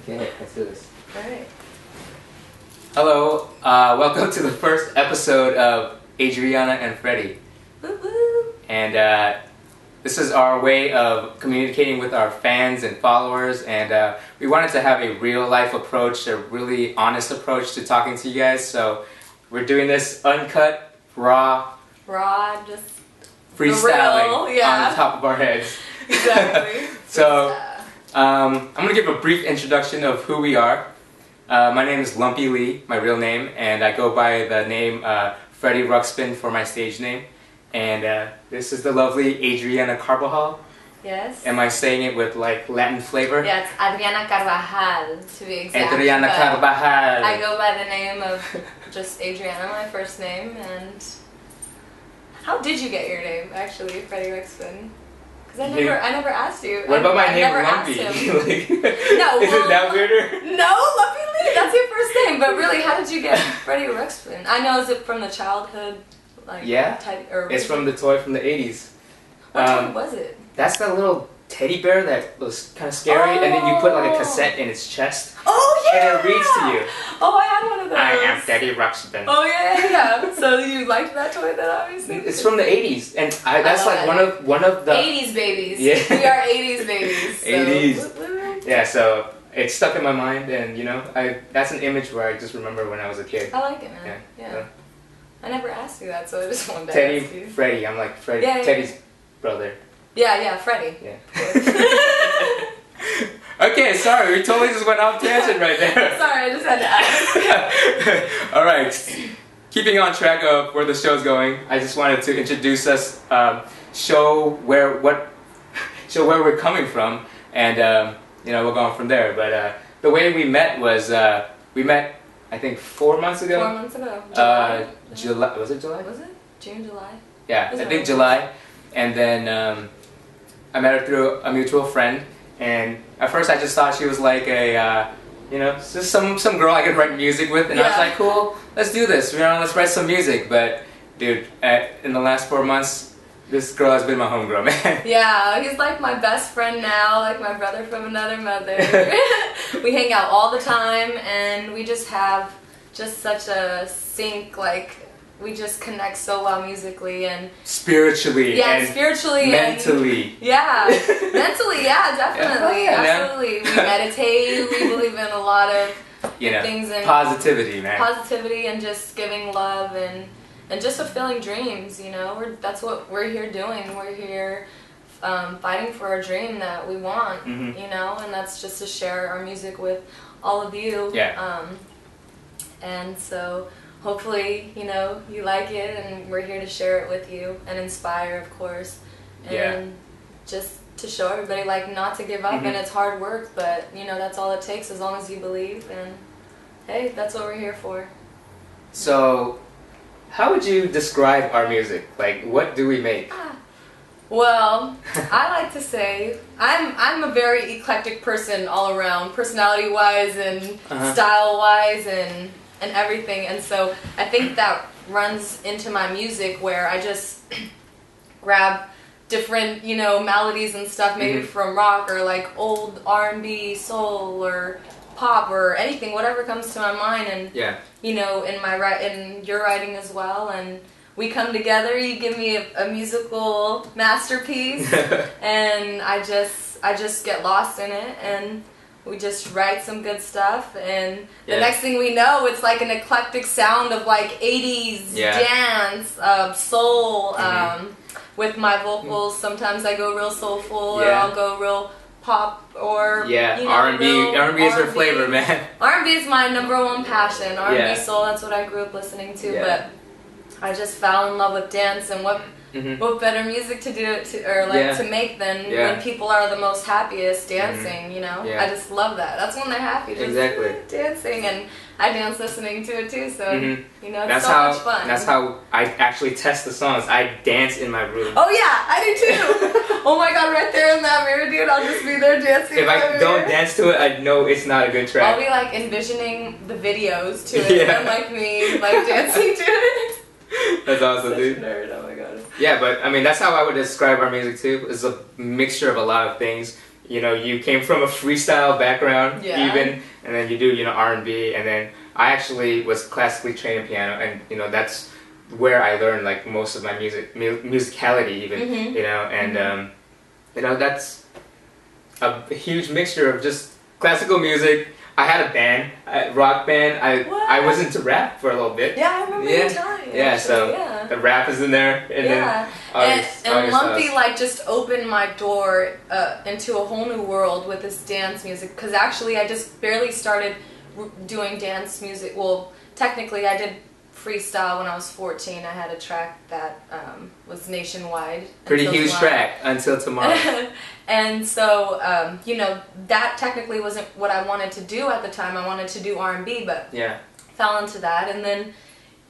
Okay, let's do this. Alright. Hello, welcome to the first episode of Adriana and Freddy. Woo-woo. And this is our way of communicating with our fans and followers, and we wanted to have a real life approach, a really honest approach to talking to you guys. So we're doing this uncut, raw, Just freestyling real, yeah. on the top of our heads. Exactly. So I'm going to give a brief introduction of who we are. My name is Lumpy Lee, my real name, and I go by the name Freddy Ruxpin for my stage name. And this is the lovely Adriana Carvajal. Yes. Am I saying it with like Latin flavor? Yeah, it's Adriana Carvajal to be exact. Adriana Carvajal. I go by the name of just Adriana, my first name. And how did you get your name, actually, Freddy Ruxpin? Because I never asked you. What about my name, never Lumpy? asked him. No, is it that weirder? No, Lumpy Lee, that's your first name. But really, how did you get Freddy Ruxpin? I know, is it from the childhood? Like, yeah, type, or it's from the toy from the 80s. What toy was it? That's that little teddy bear that was kind of scary, and then you put like a cassette in its chest. Oh yeah! And it reads to you. Oh, I had one of those. I am Freddy Ruxpin. Oh yeah. So you liked that toy then, obviously? It's from the 80s, and that's like one of the 80s babies. Yeah. We are 80s babies. So. 80s. Yeah, so it's stuck in my mind, and you know, that's an image where I just remember when I was a kid. I like it, man. Yeah. I never asked you that, so I just wanted to Teddy, ask you. Freddy. I'm like Freddy. Yeah, Teddy's brother. Yeah, Freddy. Yeah. Okay, sorry, we totally just went off tangent right there. Sorry, I just had to ask. All right, keeping on track of where the show's going, I just wanted to introduce us, show where we're coming from, and you know, we'll go on from there. But the way we met was we met, I think, 4 months ago. 4 months ago. July. Was it July? Was it? June, July? Yeah, I think July. And then I met her through a mutual friend. And at first I just thought she was like a, you know, just some girl I could write music with. And I was like, cool, let's do this. You know, let's write some music. But dude, in the last 4 months, this girl has been my homegirl, man. Yeah, he's like my best friend now, like my brother from another mother. We hang out all the time, and we just have such a sync, like, we just connect so well musically and spiritually. Yeah, and spiritually. Mentally. And, yeah, mentally, yeah, definitely. Yeah, absolutely. We meditate, we believe in a lot of things and positivity, man. Positivity and just giving love and just fulfilling dreams, you know. That's what we're here doing. We're here fighting for a dream that we want, you know, and that's just to share our music with all of you. Yeah. And so hopefully, you know, you like it, and we're here to share it with you and inspire, of course, and just to show everybody, like, not to give up. And it's hard work, but you know, that's all it takes, as long as you believe. And hey, that's what we're here for. So how would you describe our music? Like, what do we make? Well, I like to say I'm a very eclectic person all around, personality-wise and style-wise and everything. And so I think that runs into my music, where I just grab different, you know, melodies and stuff, maybe from rock or like old R&B, soul, or pop, or anything, whatever comes to my mind. And you know, in your writing as well, and we come together, you give me a musical masterpiece, and I just get lost in it, and we just write some good stuff, and the next thing we know, it's like an eclectic sound of like 80s dance, soul, with my vocals. Sometimes I go real soulful, or I'll go real pop, or you know, R&B is her flavor, man. R&B is my #1 passion. R&B, soul, that's what I grew up listening to. But I just fell in love with dance, and what better music to do it to make than when people are the most happiest dancing, you know? I just love that. That's when they're happy, just dancing, and I dance listening to it too, so you know, it's so much fun. That's how I actually test the songs. I dance in my room. Oh yeah, I do too. Oh my god, right there in that mirror, dude, I'll just be there dancing. If I don't dance to it, I know it's not a good track. I'll be like envisioning the videos to it, and like me like dancing to it. That's awesome, Such dude. A nerd, oh my god. Yeah, but I mean, that's how I would describe our music too. It's a mixture of a lot of things. you know, you came from a freestyle background, Yeah. even, and then you do, you know, R&B, and then I actually was classically trained in piano, and you know, that's where I learned like most of my musicality, even, you know, and you know, that's a huge mixture of just classical music. I had a band, a rock band. I was into rap for a little bit. Yeah, I remember you telling me. Yeah, actually, so yeah. the rap is in there, and Yeah, then and Lumpy like just opened my door into a whole new world with this dance music. Because actually, I just barely started doing dance music. Well, technically, I did freestyle when I was 14. I had a track that was nationwide. Pretty huge track, Until Tomorrow. And so, you know, that technically wasn't what I wanted to do at the time. I wanted to do R&B, but yeah, fell into that, and then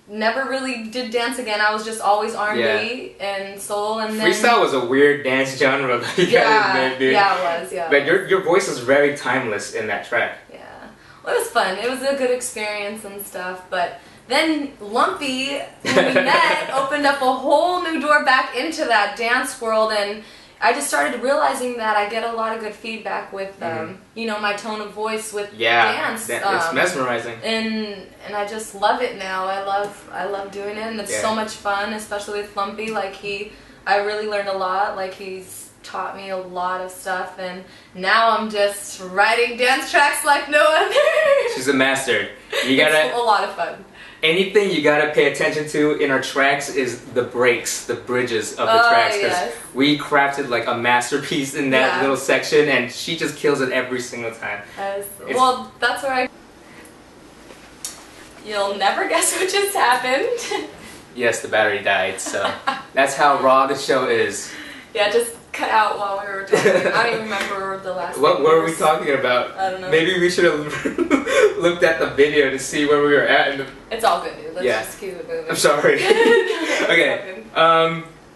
never really did dance again. I was just always R&B and soul, and then freestyle was a weird dance genre that you guys made, dude. Yeah, it was. Yeah, but your voice is very timeless in that track. Yeah, well, it was fun. It was a good experience and stuff, but. Then Lumpy, when we met, opened up a whole new door back into that dance world, and I just started realizing that I get a lot of good feedback with, you know, my tone of voice with dance. It's mesmerizing. And I just love it now. I love doing it, and it's so much fun, especially with Lumpy. Like I really learned a lot. Like he's taught me a lot of stuff, and now I'm just writing dance tracks like no other. She's a master. You gotta. It's a lot of fun. Anything you gotta pay attention to in our tracks is the breaks, the bridges of the tracks, because we crafted like a masterpiece in that little section, and she just kills it every single time. Well, that's where You'll never guess what just happened. Yes, the battery died, so that's how raw the show is. Yeah, just cut out while we were talking. I don't even remember the last What were we talking about? I don't know. Maybe we should have looked at the video to see where we were at. It's all good, dude. Let's just keep it moving. I'm sorry. Okay.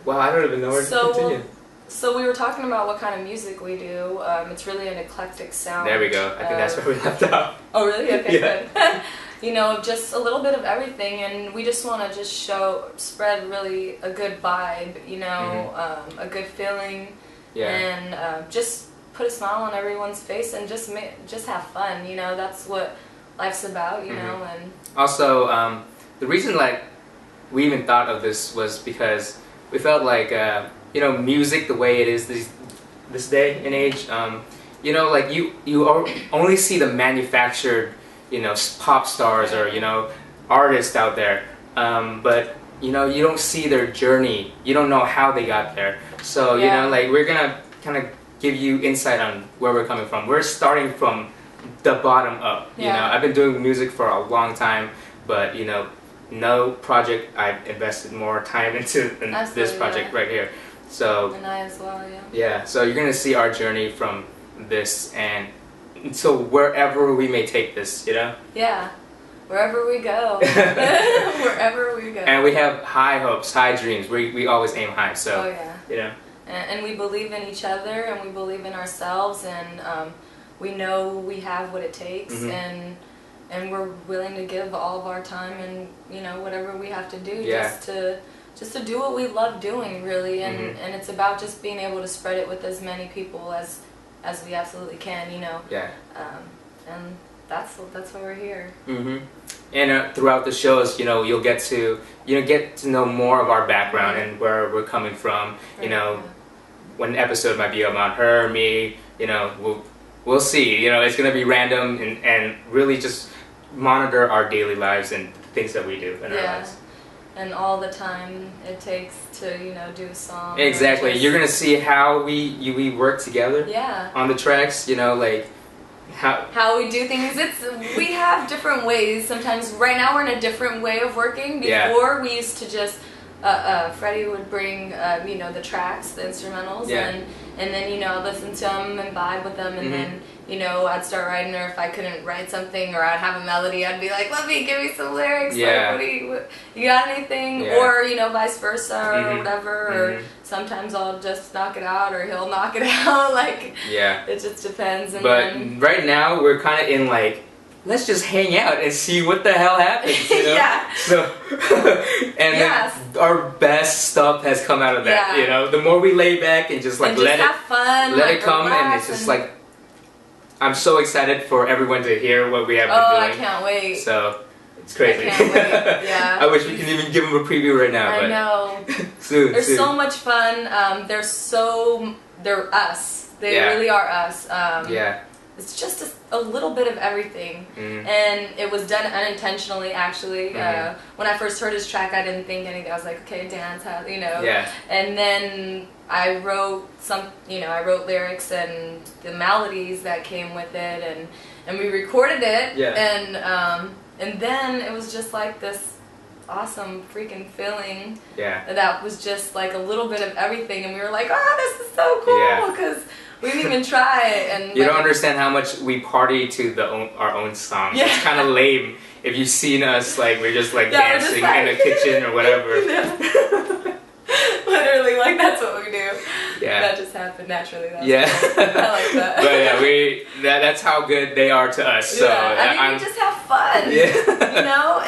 Well, I don't even know where to continue. So we were talking about what kind of music we do. It's really an eclectic sound. There we go. I think that's where we left off. Oh, really? Okay, good. You know, just a little bit of everything, and we just want to just spread really a good vibe, you know, a good feeling, and just put a smile on everyone's face, and just have fun, you know. That's what life's about, you know. And also, the reason like we even thought of this was because we felt like you know, music the way it is this day and age, you know, like you only see the manufactured, you know, pop stars or, you know, artists out there, but you know, you don't see their journey. You don't know how they got there. So you know, like we're gonna kind of give you insight on where we're coming from. We're starting from the bottom up. You know, I've been doing music for a long time, but you know, no project I've invested more time into than this project right here. So and I as well, yeah. So you're gonna see our journey from this and until wherever we may take this, you know? Yeah, wherever we go. Wherever we go. And we have high hopes, high dreams. We always aim high, so, you know. And we believe in each other, and we believe in ourselves, and we know we have what it takes, and we're willing to give all of our time and, you know, whatever we have to do just to do what we love doing, really, and it's about just being able to spread it with as many people as we absolutely can, you know. Yeah. And that's why we're here. And throughout the shows, you know, you'll get to know more of our background and where we're coming from. You know, one episode might be about her, me. You know, we'll see. You know, it's gonna be random and really just monitor our daily lives and things that we do in our lives. And all the time it takes to, you know, do a song. Exactly. You're gonna see how we work together. On the tracks, you know, like how we do things. We have different ways. Sometimes, right now, we're in a different way of working. Before, we used to just Freddie would bring you know, the tracks, the instrumentals, and then, you know, I'd listen to them and vibe with them, and then, you know, I'd start writing, or if I couldn't write something or I'd have a melody, I'd be like, let me give me some lyrics. Like, you got anything? Or, you know, vice versa or whatever. Or sometimes I'll just knock it out, or he'll knock it out. Like, it just depends. And but right now we're kind of in like let's just hang out and see what the hell happens, you know? Yeah. So, and then our best stuff has come out of that, you know? The more we lay back and just like let it come, and it's just like, I'm so excited for everyone to hear what we have been doing. I can't wait. So, it's crazy. I can't wait. Yeah. I wish we could even give them a preview right now. I know. Soon. They're so much fun. They're us. They really are us. Yeah. It's just a little bit of everything, and it was done unintentionally. Actually, when I first heard his track, I didn't think anything. I was like, okay, dance, you know. Yeah. And then I wrote I wrote lyrics and the melodies that came with it, and we recorded it. Yeah. And then it was just like this awesome freaking feeling. Yeah. That was just like a little bit of everything, and we were like, oh, this is so cool because. We didn't even try it, and you don't understand how much we party to our own songs. Yeah. It's kind of lame if you've seen us like we're just like dancing in a kitchen or whatever. Literally, like that's what we do. Yeah, that just happened naturally. That's cool. I like that. But yeah, that's how good they are to us. So we just have fun. Yeah, you know,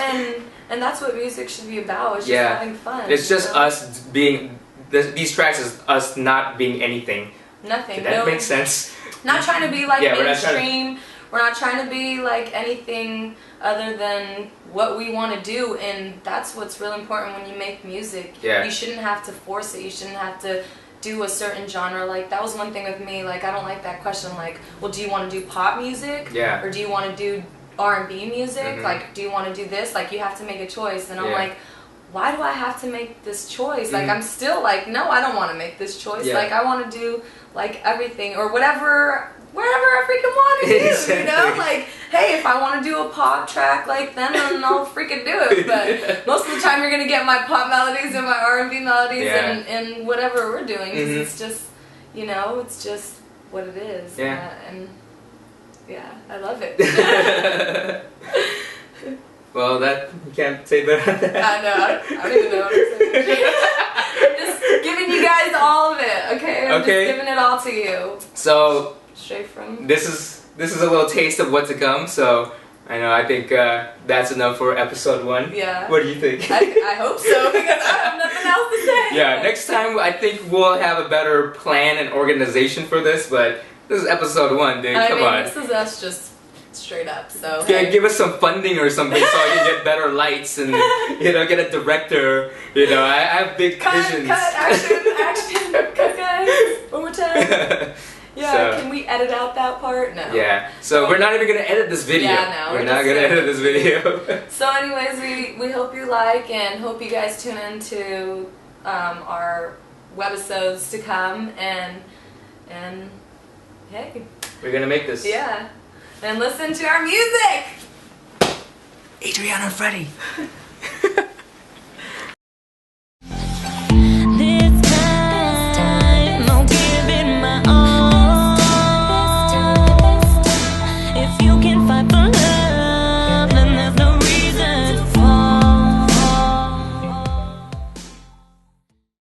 and that's what music should be about. It's just having fun. It's just us being. These tracks is us not being anything. Nothing. Did that make sense? Not trying to be like mainstream. We're not trying to be like anything other than what we want to do, and that's what's real important when you make music. Yeah. You shouldn't have to force it. You shouldn't have to do a certain genre. Like that was one thing with me. Like I don't like that question. Like, well, do you want to do pop music? Yeah. Or do you want to do R&B music? Like, do you want to do this? Like, you have to make a choice. And I'm like, why do I have to make this choice? Like, I'm still like, no, I don't want to make this choice. Like, I want to do like everything or whatever I freaking want to do, you know? Like, hey, if I want to do a pop track, like, then I'll freaking do it. But most of the time you're going to get my pop melodies and my R&B melodies and whatever we're doing. Because it's just, you know, it's just what it is. Yeah. And I love it. Well, you can't say better than that. I know. I don't even know what I'm saying. I'm just giving you guys all of it, okay? I'm just giving it all to you. So, straight from... This is a little taste of what to come, so I think that's enough for episode 1. Yeah. What do you think? I hope so, because I have nothing else to say. Yeah, next time I think we'll have a better plan and organization for this, but this is episode 1, dude. Come on. This is us just... straight up, so give us some funding or something so I can get better lights and get a director. I have big visions. Action, cut guys, one more time. Yeah, can we edit out that part? No. Yeah, so we're not even gonna edit this video. Yeah, no, we're not gonna edit this video. So anyways, we hope you like and hope you guys tune into our webisodes to come and hey, we're gonna make this. Yeah. And listen to our music! Adriana Freddy!